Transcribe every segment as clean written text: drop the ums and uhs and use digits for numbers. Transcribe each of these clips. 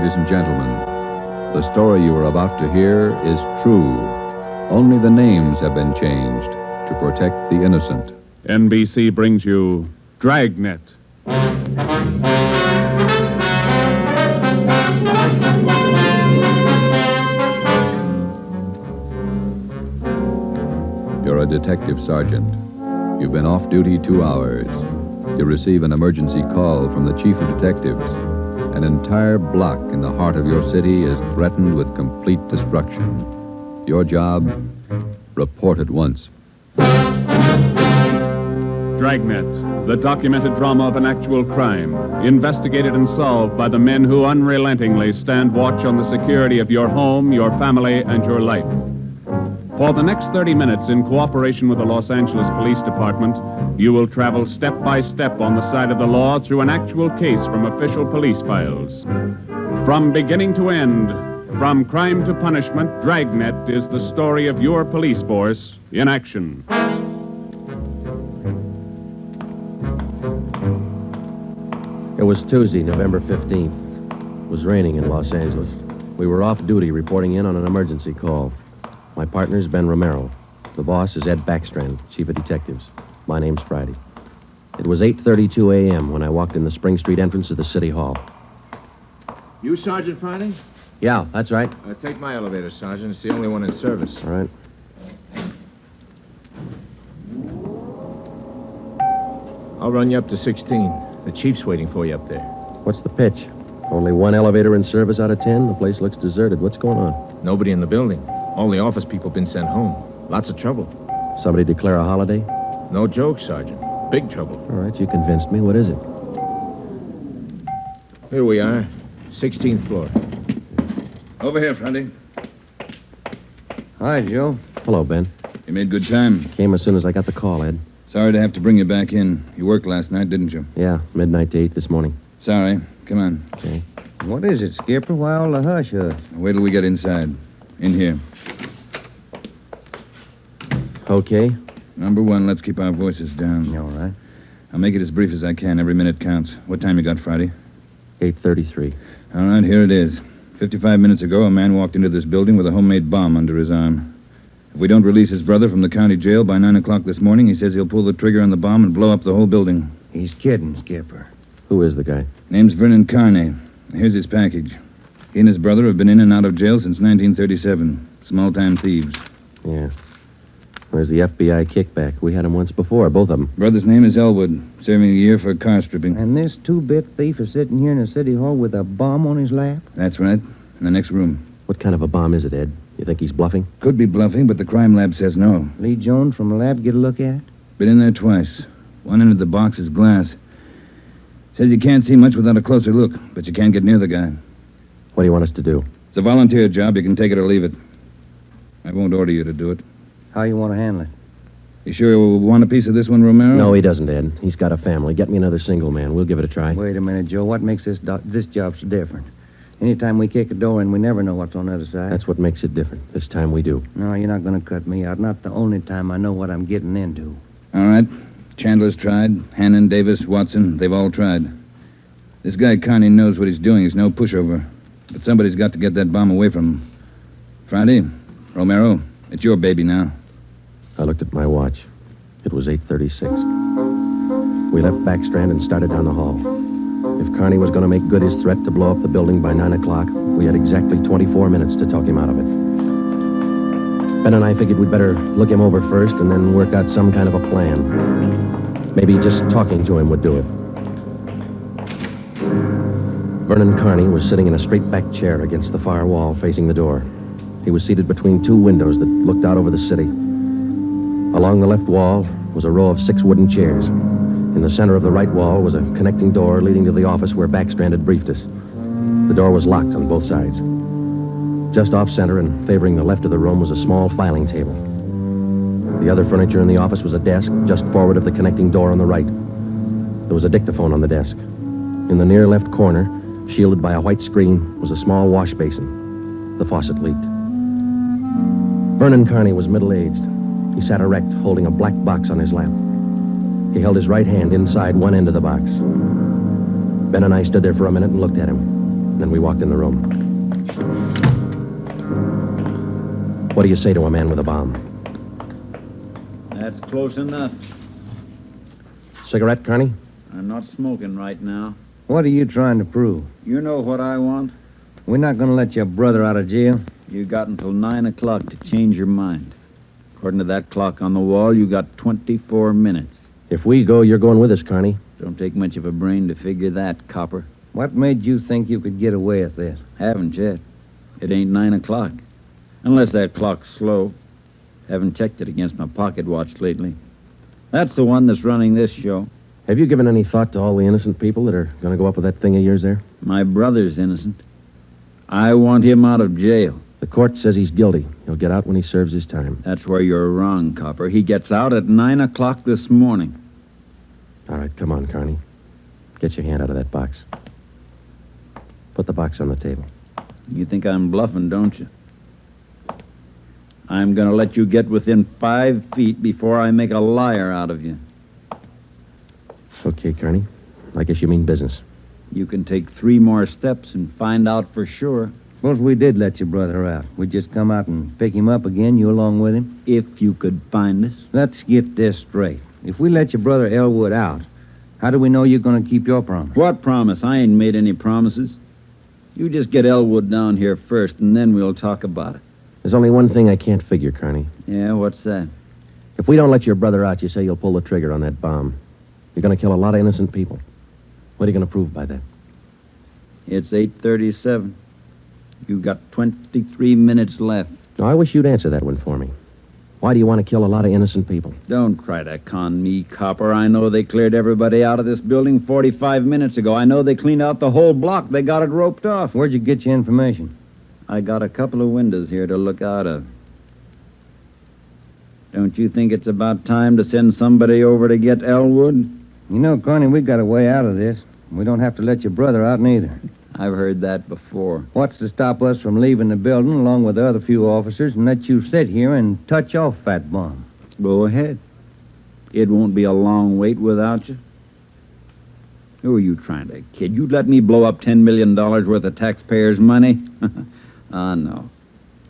ladies and gentlemen. The story you are about to hear is true. Only the names have been changed to protect the innocent. NBC brings you Dragnet. You're a detective sergeant. You've been off duty 2 hours. You receive an emergency call from the chief of detectives. An entire block in the heart of your city is threatened with complete destruction. Your job? Report at once. Dragnet, the documented drama of an actual crime, investigated and solved by the men who unrelentingly stand watch on the security of your home, your family, and your life. For the next 30 minutes, in cooperation with the Los Angeles Police Department, you will travel step by step on the side of the law through an actual case from official police files. From beginning to end, from crime to punishment, Dragnet is the story of your police force in action. It was Tuesday, November 15th. It was raining in Los Angeles. We were off duty reporting in on an emergency call. My partner's Ben Romero. The boss is Ed Backstrand, chief of detectives. My name's Friday. It was 8:32 a.m. when I walked in the Spring Street entrance of the City Hall. You Sergeant Friday? Yeah, that's right. Take my elevator, Sergeant. It's the only one in service. All right. I'll run you up to 16. The chief's waiting for you up there. What's the pitch? Only one elevator in service out of 10? The place looks deserted. What's going on? Nobody in the building. All the office people been sent home. Lots of trouble. Somebody declare a holiday? No joke, Sergeant. Big trouble. All right, you convinced me. What is it? Here we are. 16th floor. Over here, Friday. Hi, Joe. Hello, Ben. You made good time. Came as soon as I got the call, Ed. Sorry to have to bring you back in. You worked last night, didn't you? Yeah, midnight to 8 this morning. Sorry. Come on. Okay. What is it, Skipper? Why all the hush-hush? Wait till we get inside. In here. Okay. Number one, let's keep our voices down. All right. I'll make it as brief as I can. Every minute counts. What time you got, Friday? 8:33. All right, here it is. 55 minutes ago, a man walked into this building with a homemade bomb under his arm. If we don't release his brother from the county jail by 9 o'clock this morning, he says he'll pull the trigger on the bomb and blow up the whole building. He's kidding, Skipper. Who is the guy? Name's Vernon Carney. Here's his package. He and his brother have been in and out of jail since 1937. Small-time thieves. Yeah. Where's the FBI kickback? We had him once before, both of them. Brother's name is Elwood, serving a year for car stripping. And this two-bit thief is sitting here in the city hall with a bomb on his lap? That's right. In the next room. What kind of a bomb is it, Ed? You think he's bluffing? Could be bluffing, but the crime lab says no. Lee Jones from the lab get a look at it? Been in there twice. One end of the box is glass. Says you can't see much without a closer look, but you can't get near the guy. What do you want us to do? It's a volunteer job. You can take it or leave it. I won't order you to do it. How you want to handle it? You sure you want a piece of this one, Romero? No, he doesn't, Ed. He's got a family. Get me another single man. We'll give it a try. Wait a minute, Joe. What makes this job so different? Anytime we kick a door in, we never know what's on the other side. That's what makes it different. This time we do. No, you're not going to cut me out. Not the only time I know what I'm getting into. All right. Chandler's tried. Hannon, Davis, Watson, they've all tried. This guy Carney knows what he's doing. He's no pushover. But somebody's got to get that bomb away from him. Friday, Romero, it's your baby now. I looked at my watch. It was 8:36. We left Backstrand and started down the hall. If Carney was going to make good his threat to blow up the building by 9 o'clock, we had exactly 24 minutes to talk him out of it. Ben and I figured we'd better look him over first and then work out some kind of a plan. Maybe just talking to him would do it. Vernon Carney was sitting in a straight-back chair against the far wall facing the door. He was seated between two windows that looked out over the city. Along the left wall was a row of 6 wooden chairs. In the center of the right wall was a connecting door leading to the office where Backstrand had briefed us. The door was locked on both sides. Just off-center and favoring the left of the room was a small filing table. The other furniture in the office was a desk just forward of the connecting door on the right. There was a dictaphone on the desk. In the near left corner, shielded by a white screen, was a small wash basin. The faucet leaked. Vernon Carney was middle-aged. He sat erect, holding a black box on his lap. He held his right hand inside one end of the box. Ben and I stood there for a minute and looked at him. Then we walked in the room. What do you say to a man with a bomb? That's close enough. Cigarette, Carney? I'm not smoking right now. What are you trying to prove? You know what I want? We're not going to let your brother out of jail. You got until 9 o'clock to change your mind. According to that clock on the wall, you got 24 minutes. If we go, you're going with us, Carney. Don't take much of a brain to figure that, copper. What made you think you could get away with this? Haven't yet. It ain't 9 o'clock. Unless that clock's slow. Haven't checked it against my pocket watch lately. That's the one that's running this show. Have you given any thought to all the innocent people that are going to go up with that thing of yours there? My brother's innocent. I want him out of jail. The court says he's guilty. He'll get out when he serves his time. That's where you're wrong, Copper. He gets out at 9 o'clock this morning. All right, come on, Carney. Get your hand out of that box. Put the box on the table. You think I'm bluffing, don't you? I'm going to let you get within 5 feet before I make a liar out of you. Okay, Carney. I guess you mean business. You can take 3 more steps and find out for sure. Suppose we did let your brother out. We'd just come out and pick him up again, you along with him? If you could find us. Let's get this straight. If we let your brother Elwood out, how do we know you're going to keep your promise? What promise? I ain't made any promises. You just get Elwood down here first, and then we'll talk about it. There's only one thing I can't figure, Carney. Yeah, what's that? If we don't let your brother out, you say you'll pull the trigger on that bomb. You're going to kill a lot of innocent people. What are you going to prove by that? It's 8:37. You've got 23 minutes left. No, I wish you'd answer that one for me. Why do you want to kill a lot of innocent people? Don't try to con me, Copper. I know they cleared everybody out of this building 45 minutes ago. I know they cleaned out the whole block. They got it roped off. Where'd you get your information? I got a couple of windows here to look out of. Don't you think it's about time to send somebody over to get Elwood? You know, Carney, we got a way out of this. We don't have to let your brother out neither. I've heard that before. What's to stop us from leaving the building along with the other few officers and let you sit here and touch off that bomb? Go ahead. It won't be a long wait without you. Who are you trying to kid? You'd let me blow up $10 million worth of taxpayers' money? Ah, no.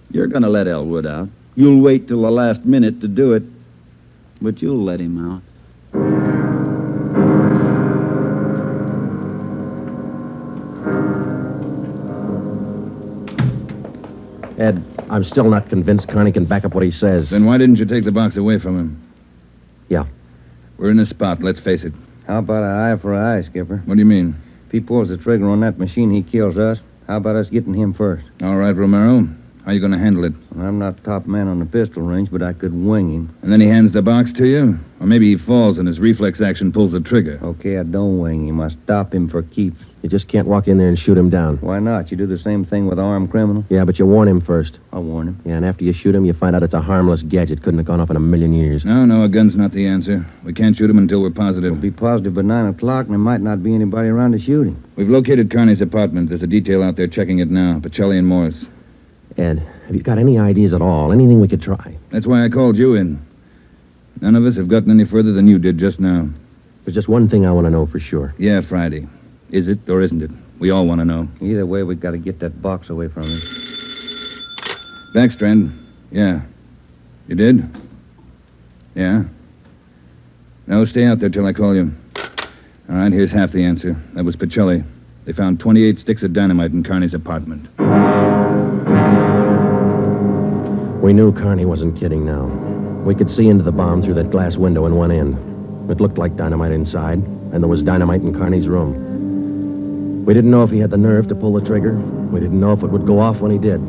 You're going to let Elwood out. You'll wait till the last minute to do it, but you'll let him out. Ed, I'm still not convinced Carney can back up what he says. Then why didn't you take the box away from him? Yeah. We're in a spot, let's face it. How about an eye for an eye, Skipper? What do you mean? If he pulls the trigger on that machine, he kills us. How about us getting him first? All right, Romero. How you going to handle it? Well, I'm not top man on the pistol range, but I could wing him. And then he hands the box to you? Or maybe he falls and his reflex action pulls the trigger. Okay, I don't wing him. I stop him for keeps. You just can't walk in there and shoot him down. Why not? You do the same thing with an armed criminal. Yeah, but you warn him first. I'll warn him. Yeah, and after you shoot him, you find out it's a harmless gadget. Couldn't have gone off in a million years. No, a gun's not the answer. We can't shoot him until we're positive. We'll be positive by 9 o'clock, and there might not be anybody around to shoot him. We've located Carney's apartment. There's a detail out there checking it now. Pacelli and Morris. Ed, have you got any ideas at all? Anything we could try? That's why I called you in. None of us have gotten any further than you did just now. There's just one thing I want to know for sure. Yeah, Friday. Is it or isn't it? We all want to know. Either way, we've got to get that box away from him. Backstrand. Yeah. You did? Yeah. No, stay out there till I call you. All right, here's half the answer. That was Pacelli. They found 28 sticks of dynamite in Carney's apartment. We knew Carney wasn't kidding now. We could see into the bomb through that glass window in one end. It looked like dynamite inside, and there was dynamite in Carney's room. We didn't know if he had the nerve to pull the trigger. We didn't know if it would go off when he did.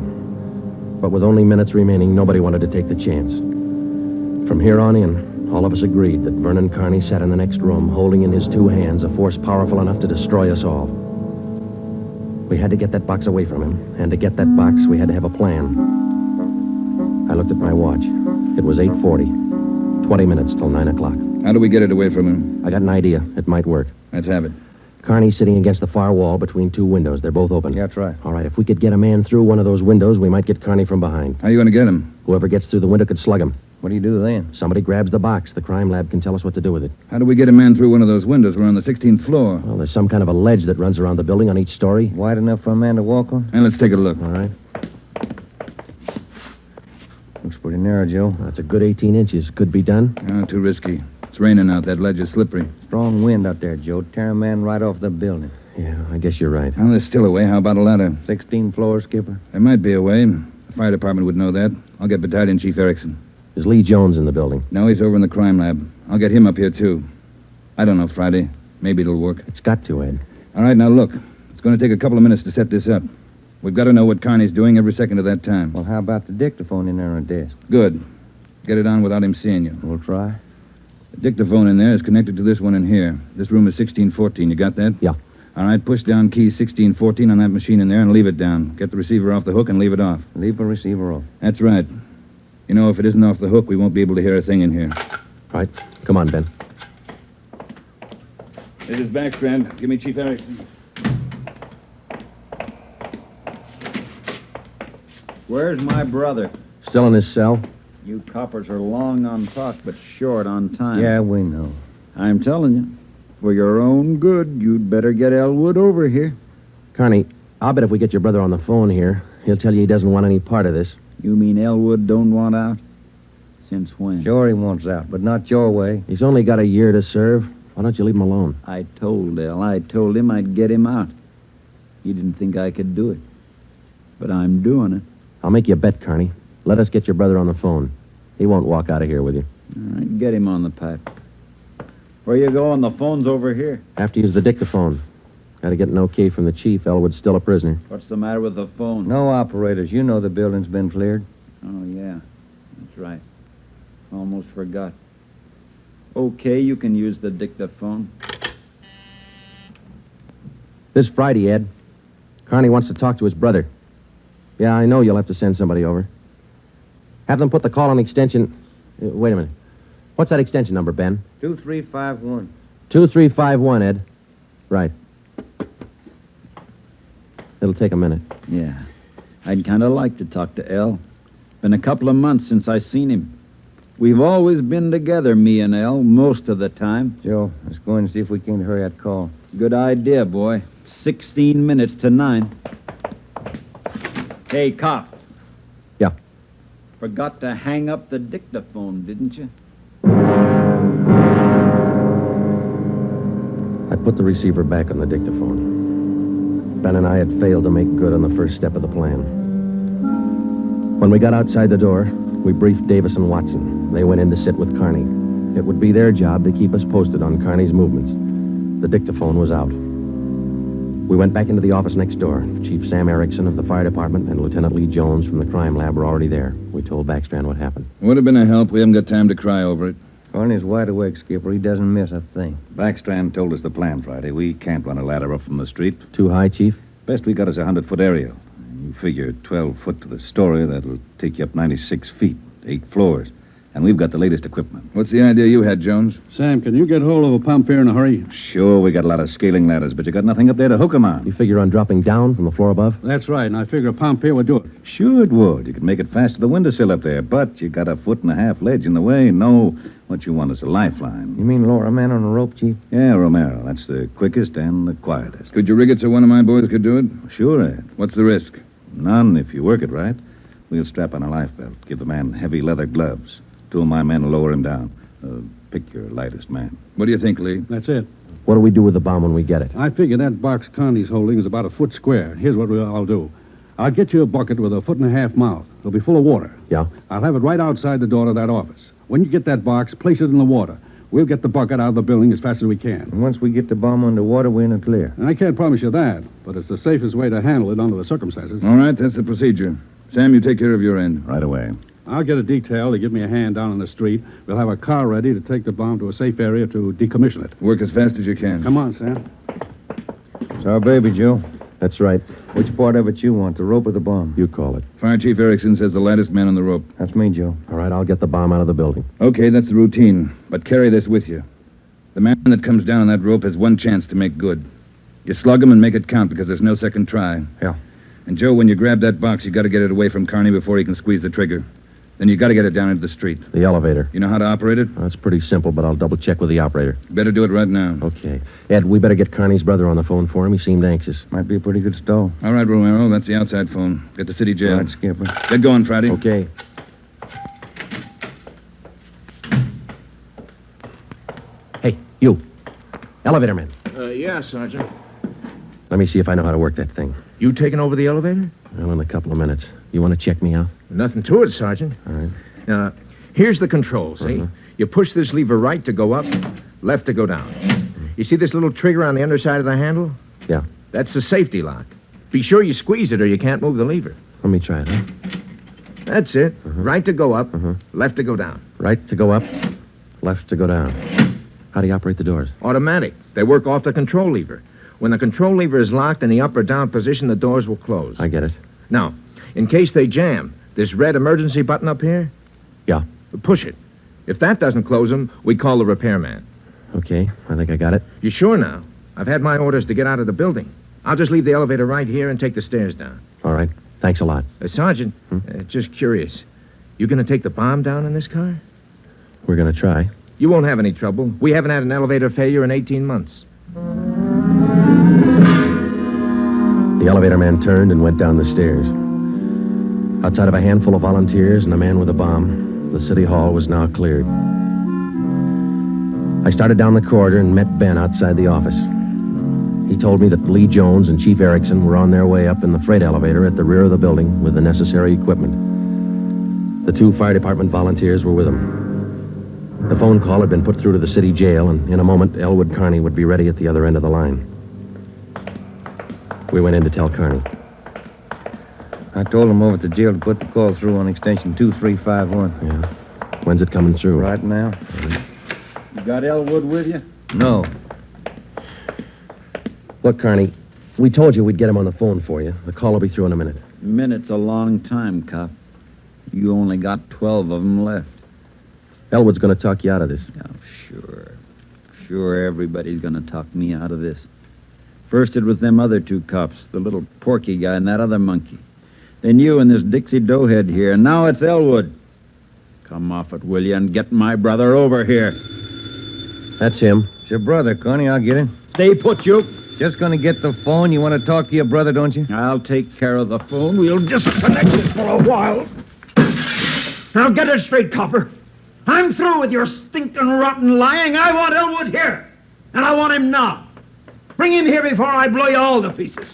But with only minutes remaining, nobody wanted to take the chance. From here on in, all of us agreed that Vernon Carney sat in the next room, holding in his 2 hands a force powerful enough to destroy us all. We had to get that box away from him, and to get that box, we had to have a plan. I looked at my watch. It was 8:40. 20 minutes till 9 o'clock. How do we get it away from him? I got an idea. It might work. Let's have it. Carney's sitting against the far wall between 2 windows. They're both open. Yeah, that's right. All right, if we could get a man through one of those windows, we might get Carney from behind. How are you going to get him? Whoever gets through the window could slug him. What do you do then? Somebody grabs the box. The crime lab can tell us what to do with it. How do we get a man through one of those windows? We're on the 16th floor. Well, there's some kind of a ledge that runs around the building on each story. Wide enough for a man to walk on? And let's take a look. All right. Looks pretty narrow, Joe. That's a good 18 inches. Could be done. Oh, too risky. It's raining out. That ledge is slippery. Strong wind out there, Joe. Tear a man right off the building. Yeah, I guess you're right. Well, there's still a way. How about a ladder? 16 floors, Skipper. There might be a way. The fire department would know that. I'll get Battalion Chief Erickson. Is Lee Jones in the building? No, he's over in the crime lab. I'll get him up here, too. I don't know, Friday. Maybe it'll work. It's got to, Ed. All right, now look. It's going to take a couple of minutes to set this up. We've got to know what Carney's doing every second of that time. Well, how about the dictaphone in there on the desk? Good. Get it on without him seeing you. We'll try. The dictaphone in there is connected to this one in here. This room is 1614. You got that? Yeah. All right, push down key 1614 on that machine in there and leave it down. Get the receiver off the hook and leave it off. Leave the receiver off. That's right. You know, if it isn't off the hook, we won't be able to hear a thing in here. Right. Come on, Ben. This is Backstrand. Give me Chief Erickson. Where's my brother? Still in his cell? You coppers are long on talk, but short on time. Yeah, we know. I'm telling you, for your own good, you'd better get Elwood over here. Carney, I'll bet if we get your brother on the phone here, he'll tell you he doesn't want any part of this. You mean Elwood don't want out? Since when? Sure he wants out, but not your way. He's only got a year to serve. Why don't you leave him alone? I told him I'd get him out. He didn't think I could do it. But I'm doing it. I'll make you a bet, Carney. Let us get your brother on the phone. He won't walk out of here with you. All right, get him on the pipe. Where you going? The phone's over here. Have to use the dictaphone. Got to get an okay from the chief. Elwood's still a prisoner. What's the matter with the phone? No operators. You know the building's been cleared. Oh, yeah. That's right. Almost forgot. Okay, you can use the dictaphone. This Friday, Ed. Carney wants to talk to his brother. Yeah, I know you'll have to send somebody over. Have them put the call on extension... wait a minute. What's that extension number, Ben? 2351. 2351, Ed. Right. It'll take a minute. Yeah. I'd kind of like to talk to El. Been a couple of months since I seen him. We've always been together, me and El, most of the time. Joe, let's go in and see if we can hurry that call. Good idea, boy. 16 minutes to 9. Hey, cop. Yeah. Forgot to hang up the dictaphone, didn't you? I put the receiver back on the dictaphone. Ben and I had failed to make good on the first step of the plan. When we got outside the door, we briefed Davis and Watson. They went in to sit with Carney. It would be their job to keep us posted on Carney's movements. The dictaphone was out. We went back into the office next door. Chief Sam Erickson of the fire department and Lieutenant Lee Jones from the crime lab were already there. We told Backstrand what happened. Would have been a help. We haven't got time to cry over it. Carney's wide awake, Skipper. He doesn't miss a thing. Backstrand told us the plan Friday. We can't run a ladder up from the street. Too high, Chief? Best we got is a 100-foot aerial. You figure 12 foot to the story, that'll take you up 96 feet, 8 floors. And we've got the latest equipment. What's the idea you had, Jones? Sam, can you get hold of a pump here in a hurry? Sure, we got a lot of scaling ladders, but you got nothing up there to hook 'em on. You figure on dropping down from the floor above? That's right, and I figure a pump here would do it. Sure it would. You could make it fast to the windowsill up there, but you got a 1.5 foot ledge in the way. No, what you want is a lifeline. You mean lower a man on a rope, Chief? Yeah, Romero. That's the quickest and the quietest. Could you rig it so one of my boys could do it? Sure, Ed. What's the risk? None if you work it right. We'll strap on a life belt, give the man heavy leather gloves. 2 of my men will lower him down. Pick your lightest man. What do you think, Lee? That's it. What do we do with the bomb when we get it? I figure that box Connie's holding is about a foot square. Here's what I'll do. I'll get you a bucket with a 1.5 foot mouth. It'll be full of water. Yeah? I'll have it right outside the door to that office. When you get that box, place it in the water. We'll get the bucket out of the building as fast as we can. And once we get the bomb underwater, we're in the clear. And I can't promise you that, but it's the safest way to handle it under the circumstances. All right, that's the procedure. Sam, you take care of your end. Right away. I'll get a detail to give me a hand down on the street. We'll have a car ready to take the bomb to a safe area to decommission it. Work as fast as you can. Come on, Sam. It's our baby, Joe. That's right. Which part of it you want, the rope or the bomb? You call it. Fire Chief Erickson says the lightest man on the rope. That's me, Joe. All right, I'll get the bomb out of the building. Okay, that's the routine. But carry this with you. The man that comes down on that rope has one chance to make good. You slug him and make it count because there's no second try. Yeah. And, Joe, when you grab that box, you got to get it away from Carney before he can squeeze the trigger. Then you got to get it down into the street. The elevator. You know how to operate it? That's pretty simple, but I'll double-check with the operator. Better do it right now. Okay. Ed, we better get Carney's brother on the phone for him. He seemed anxious. Might be a pretty good stall. All right, Romero. That's the outside phone. Get the city jail. Right, Skipper. Get going, Friday. Okay. Hey, you. Elevator man. Yeah, Sergeant. Let me see if I know how to work that thing. You taking over the elevator? Well, in a couple of minutes. You want to check me out? Nothing to it, Sergeant. All right. Now, here's the control, see? Uh-huh. You push this lever right to go up, left to go down. You see this little trigger on the underside of the handle? Yeah. That's the safety lock. Be sure you squeeze it or you can't move the lever. Let me try it, huh? That's it. Right to go up, left to go down. Right to go up, left to go down. How do you operate the doors? Automatic. They work off the control lever. When the control lever is locked in the up or down position, the doors will close. I get it. Now, in case they jam, this red emergency button up here? Yeah. Push it. If that doesn't close them, we call the repairman. Okay, I think I got it. You sure now? I've had my orders to get out of the building. I'll just leave the elevator right here and take the stairs down. All right. Thanks a lot. Sergeant, just curious. You going to take the bomb down in this car? We're going to try. You won't have any trouble. We haven't had an elevator failure in 18 months. The elevator man turned and went down the stairs. Outside of a handful of volunteers and a man with a bomb, the city hall was now cleared. I started down the corridor and met Ben outside the office. He told me that Lee Jones and Chief Erickson were on their way up in the freight elevator at the rear of the building with the necessary equipment. The 2 fire department volunteers were with them. The phone call had been put through to the city jail, and in a moment, Elwood Carney would be ready at the other end of the line. We went in to tell Carney. I told him over at the jail to put the call through on extension 2351. Yeah. When's it coming through? Right now? You got Elwood with you? No. Look, Carney, we told you we'd get him on the phone for you. The call will be through in a minute. Minute's a long time, cop. You only got 12 of them left. Elwood's going to talk you out of this. Oh, sure. Sure, everybody's going to talk me out of this. First it was them other 2 cops, the little Porky guy and that other monkey. Then you and this Dixie Doughhead here, and now it's Elwood. Come off it, will you, and get my brother over here. That's him. It's your brother, Connie. I'll get him. Stay put, you. Just gonna get the phone. You want to talk to your brother, don't you? I'll take care of the phone. We'll disconnect it for a while. Now get it straight, copper. I'm through with your stinking rotten lying. I want Elwood here. And I want him now. Bring him here before I blow you all to pieces.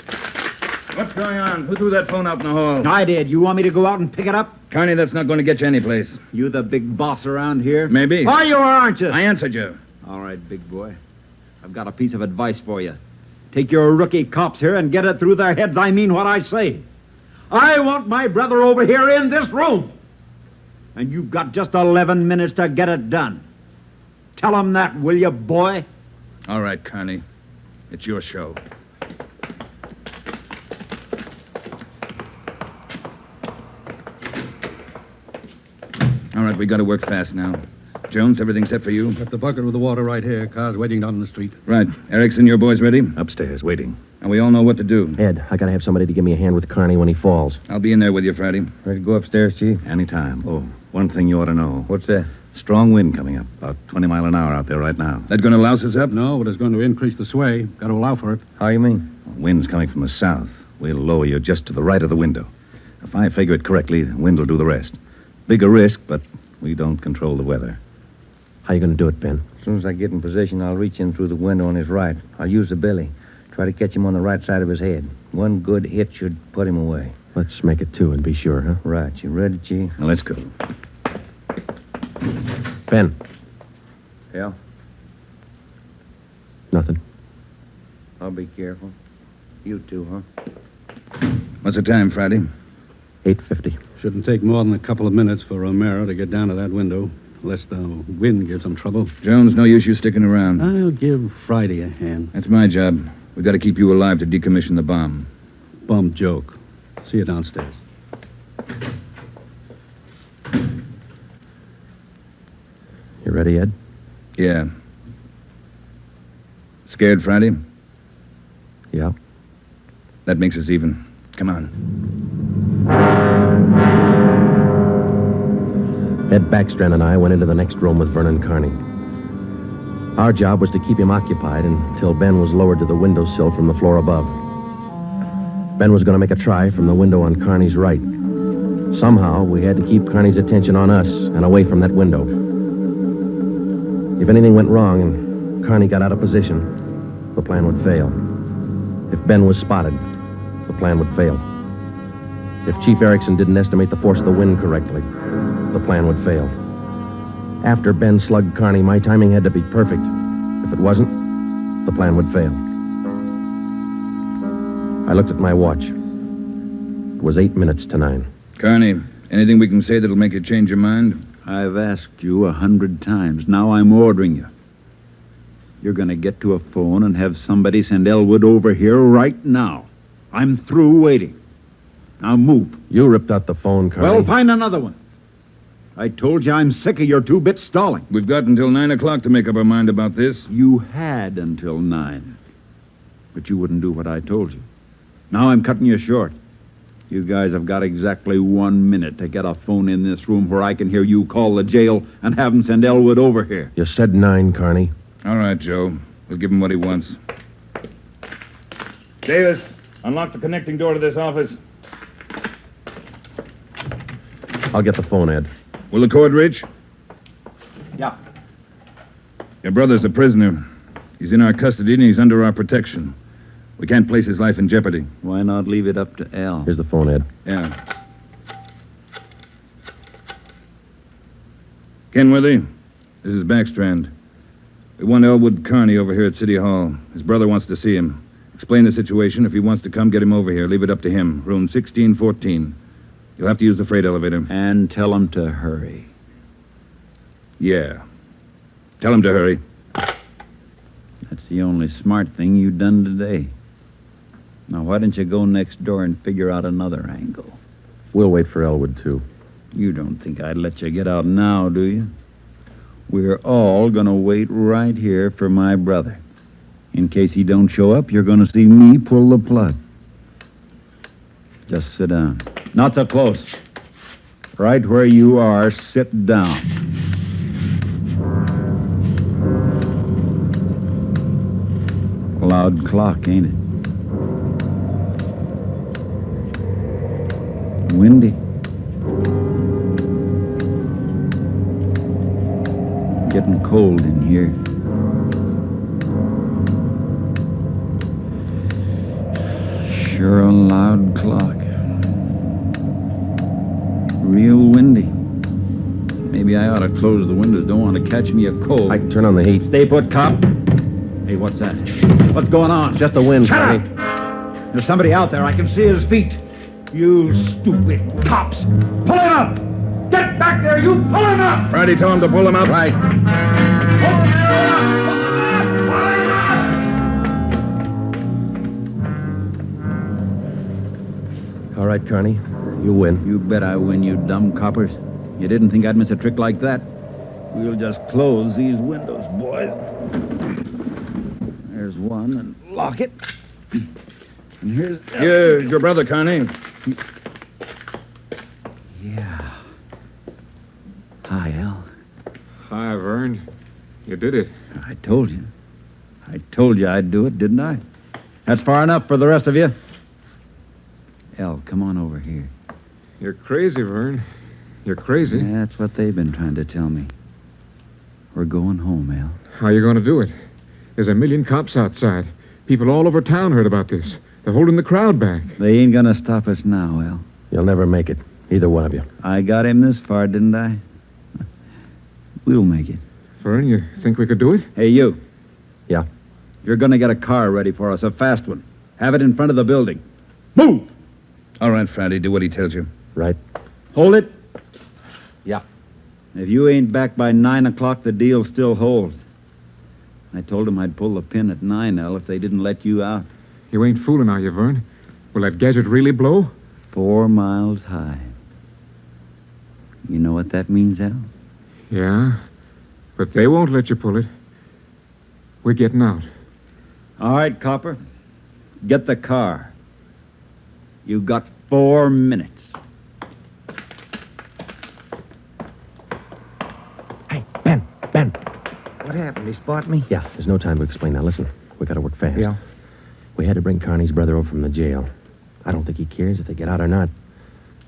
What's going on? Who threw that phone out in the hall? I did. You want me to go out and pick it up? Carney, that's not going to get you anyplace. You the big boss around here? Maybe. Are you or aren't you? I answered you. All right, big boy. I've got a piece of advice for you. Take your rookie cops here and get it through their heads I mean what I say. I want my brother over here in this room. And you've got just 11 minutes to get it done. Tell him that, will you, boy? All right, Carney. It's your show. All right, we got to work fast now. Jones, everything set for you? Got the bucket with the water right here. Car's waiting down the street. Right. Erickson, your boys ready? Upstairs, waiting. And we all know what to do. Ed, I got to have somebody to give me a hand with Carney when he falls. I'll be in there with you, Friday. Ready to go upstairs, Chief? Anytime. Oh, one thing you ought to know. What's that? Strong wind coming up. About 20 mile an hour out there right now. That going to louse us up? No, but it's going to increase the sway. Got to allow for it. How you mean? Wind's coming from the south. We'll lower you just to the right of the window. If I figure it correctly, the wind will do the rest. Bigger risk, but we don't control the weather. How you going to do it, Ben? As soon as I get in position, I'll reach in through the window on his right. I'll use the billy. Try to catch him on the right side of his head. One good hit should put him away. Let's make it 2 and be sure, huh? Right. You ready, Chief? Now, let's go. Ben. Yeah? Nothing. I'll be careful. You too, huh? What's the time, Friday? 8:50. Shouldn't take more than a couple of minutes for Romero to get down to that window, unless the wind gives him trouble. Jones, no use you sticking around. I'll give Friday a hand. That's my job. We've got to keep you alive to decommission the bomb. Bum joke. See you downstairs. You ready, Ed? Yeah. Scared, Friday? Yeah. That makes us even. Come on. Ed Backstrand and I went into the next room with Vernon Carney. Our job was to keep him occupied until Ben was lowered to the windowsill from the floor above. Ben was going to make a try from the window on Carney's right. Somehow, we had to keep Carney's attention on us and away from that window. If anything went wrong and Carney got out of position, the plan would fail. If Ben was spotted, the plan would fail. If Chief Erickson didn't estimate the force of the wind correctly, the plan would fail. After Ben slugged Carney, my timing had to be perfect. If it wasn't, the plan would fail. I looked at my watch. It was 8 minutes to 9. Carney, anything we can say that'll make you change your mind? I've asked you 100 times. Now I'm ordering you. You're going to get to a phone and have somebody send Elwood over here right now. I'm through waiting. Now move. You ripped out the phone, Carney. Well, find another one. I told you I'm sick of your two-bit stalling. We've got until 9 o'clock to make up our mind about this. You had until 9. But you wouldn't do what I told you. Now I'm cutting you short. You guys have got exactly 1 minute to get a phone in this room where I can hear you call the jail and have them send Elwood over here. You said 9, Carney. All right, Joe. We'll give him what he wants. Davis, unlock the connecting door to this office. I'll get the phone, Ed. Will the cord reach? Yeah. Your brother's a prisoner. He's in our custody and he's under our protection. We can't place his life in jeopardy. Why not leave it up to Al? Here's the phone, Ed. Yeah. Kenworthy, this is Backstrand. We want Elwood Carney over here at City Hall. His brother wants to see him. Explain the situation. If he wants to come, get him over here. Leave it up to him. Room 1614. You'll have to use the freight elevator. And tell him to hurry. Yeah. Tell him to hurry. That's the only smart thing you've done today. Now, why don't you go next door and figure out another angle? We'll wait for Elwood, too. You don't think I'd let you get out now, do you? We're all going to wait right here for my brother. In case he don't show up, you're going to see me pull the plug. Just sit down. Not so close. Right where you are, sit down. Loud clock, ain't it? Windy. Getting cold in here. Sure a loud clock. Real windy. Maybe I ought to close the windows. Don't want to catch me a cold. I can turn on the heat. Stay put, cop. Hey, what's that? What's going on? Just the wind, Shut Carney. up! There's somebody out there. I can see his feet. You stupid cops. Pull him up! Get back there, you! Pull him up! Friday told him to pull him up. Right. Pull him up! Pull him up! All right, Carney. You win. You bet I win, you dumb coppers. You didn't think I'd miss a trick like that? We'll just close these windows, boys. There's one, and lock it. And here's... Here's your brother, Carney. Yeah. Hi, Al. Hi, Vern. You did it. I told you. I told you I'd do it, didn't I? That's far enough for the rest of you. Al, come on over here. You're crazy, Vern. You're crazy. That's what they've been trying to tell me. We're going home, Al. How are you going to do it? There's a million cops outside. People all over town heard about this. They're holding the crowd back. They ain't gonna stop us now, Al. You'll never make it. Either one of you. I got him this far, didn't I? We'll make it. Vern, you think we could do it? Hey, you. Yeah. You're gonna get a car ready for us, a fast one. Have it in front of the building. Move! All right, Friday, do what he tells you. Right. Hold it. Yeah. If you ain't back by 9 o'clock, the deal still holds. I told them I'd pull the pin at 9, Al, if they didn't let you out. You ain't fooling, are you, Vern? Will that gadget really blow? 4 miles high. You know what that means, Al? Yeah, but they won't let you pull it. We're getting out. All right, Copper. Get the car. You've got 4 minutes. What happened? He spot me? Yeah, there's no time to explain that. Listen, we gotta work fast. Yeah. We had to bring Carney's brother over from the jail. I don't think he cares if they get out or not.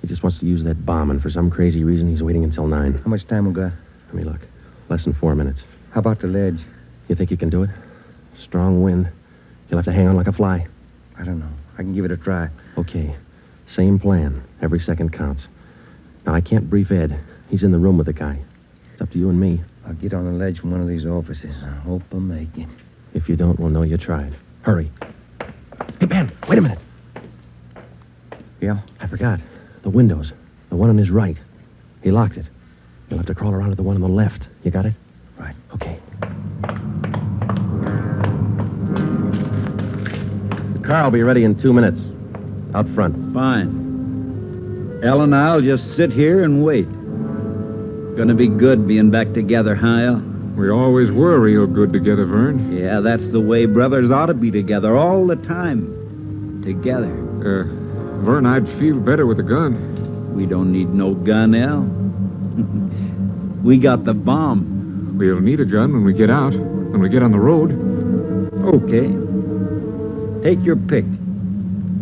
He just wants to use that bomb, and for some crazy reason, he's waiting until 9. How much time we got? Let me look. Less than 4 minutes. How about the ledge? You think you can do it? Strong wind. You'll have to hang on like a fly. I don't know. I can give it a try. Okay. Same plan. Every second counts. Now, I can't brief Ed. He's in the room with the guy. It's up to you and me. I'll get on the ledge from one of these offices. I hope I make it. If you don't, we'll know you tried. Hurry. Hey, Ben, wait a minute. Yeah? I forgot. The windows. The one on his right. He locked it. You'll have to crawl around to the one on the left. You got it? Right. Okay. The car will be ready in 2 minutes. Out front. Fine. Elle and I'll just sit here and wait. Gonna be good being back together, huh, Elle? We always were real good together, Vern. Yeah, that's the way brothers ought to be together all the time. Together. Vern, I'd feel better with a gun. We don't need no gun, Elle. We got the bomb. We'll need a gun when we get out, when we get on the road. Okay. Take your pick.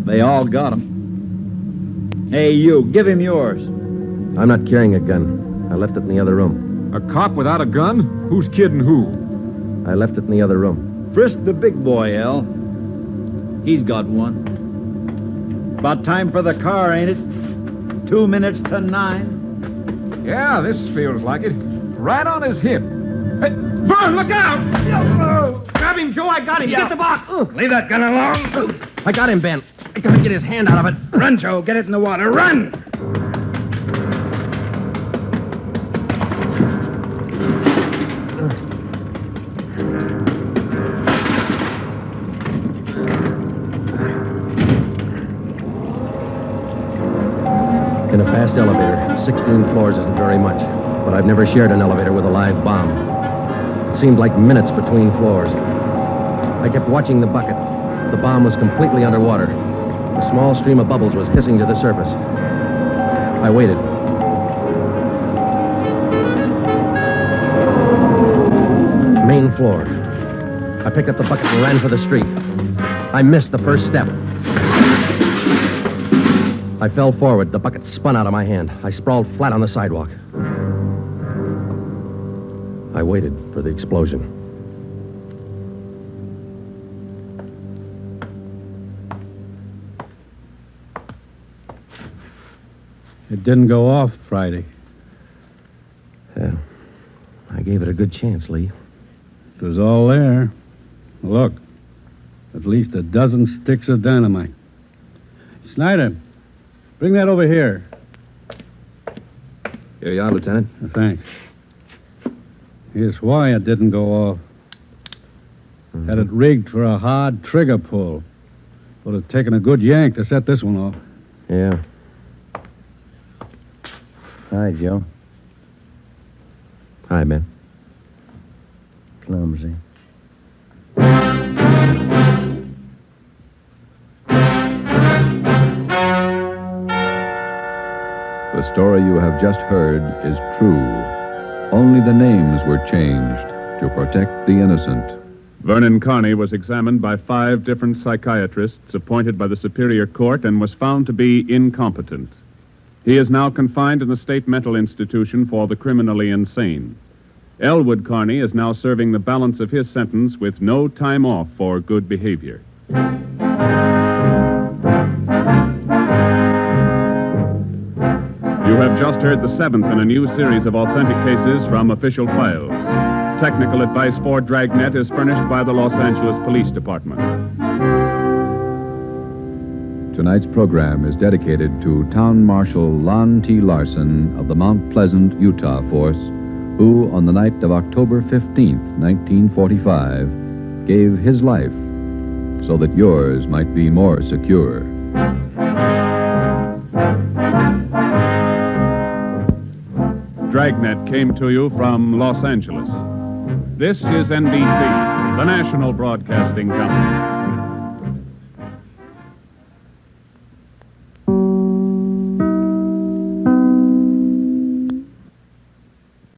They all got 'em. Hey, you, give him yours. I'm not carrying a gun. I left it in the other room. A cop without a gun? Who's kidding who? I left it in the other room. Frisk the big boy, Elle. He's got one. About time for the car, ain't it? 2 minutes to 9. Yeah, this feels like it. Right on his hip. Hey, Vern, look out! Grab him, Joe. I got him. Get the box. Leave that gun alone. I got him, Ben. I gotta get his hand out of it. Run, Joe. Get it in the water. Run! In a fast elevator, 16 floors isn't very much, but I've never shared an elevator with a live bomb. It seemed like minutes between floors. I kept watching the bucket. The bomb was completely underwater. A small stream of bubbles was hissing to the surface. I waited. Main floor. I picked up the bucket and ran for the street. I missed the first step. I fell forward. The bucket spun out of my hand. I sprawled flat on the sidewalk. I waited for the explosion. It didn't go off Friday. Yeah. I gave it a good chance, Lee. It was all there. Look, at least a dozen sticks of dynamite. Snyder, bring that over here. Here you are, Lieutenant. Thanks. Here's why it didn't go off. Had it rigged for a hard trigger pull. Would have taken a good yank to set this one off. Yeah. Hi, Joe. Hi, Ben. Clumsy. The story you have just heard is true. Only the names were changed to protect the innocent. Vernon Carney was examined by 5 different psychiatrists appointed by the Superior Court and was found to be incompetent. He is now confined in the state mental institution for the criminally insane. Elwood Carney is now serving the balance of his sentence with no time off for good behavior. You have just heard the 7th in a new series of authentic cases from official files. Technical advice for Dragnet is furnished by the Los Angeles Police Department. Tonight's program is dedicated to Town Marshal Lon T. Larson of the Mount Pleasant, Utah Force, who, on the night of October 15th, 1945, gave his life so that yours might be more secure. Dragnet came to you from Los Angeles. This is NBC, the national broadcasting company.